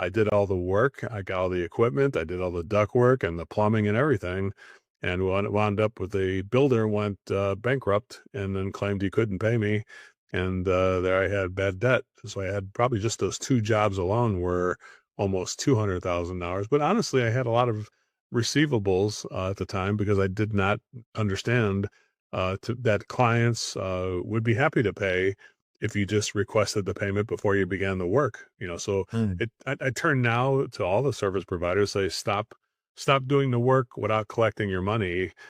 I did all the work. I got all the equipment. I did all the duct work and the plumbing and everything. And wound up with the builder went bankrupt and then claimed he couldn't pay me. And there I had bad debt. So I had probably just those two jobs alone were almost $200,000. But honestly, I had a lot of receivables at the time because I did not understand that clients would be happy to pay if you just requested the payment before you began the work. So Mm. I turn now to all the service providers, say stop doing the work without collecting your money.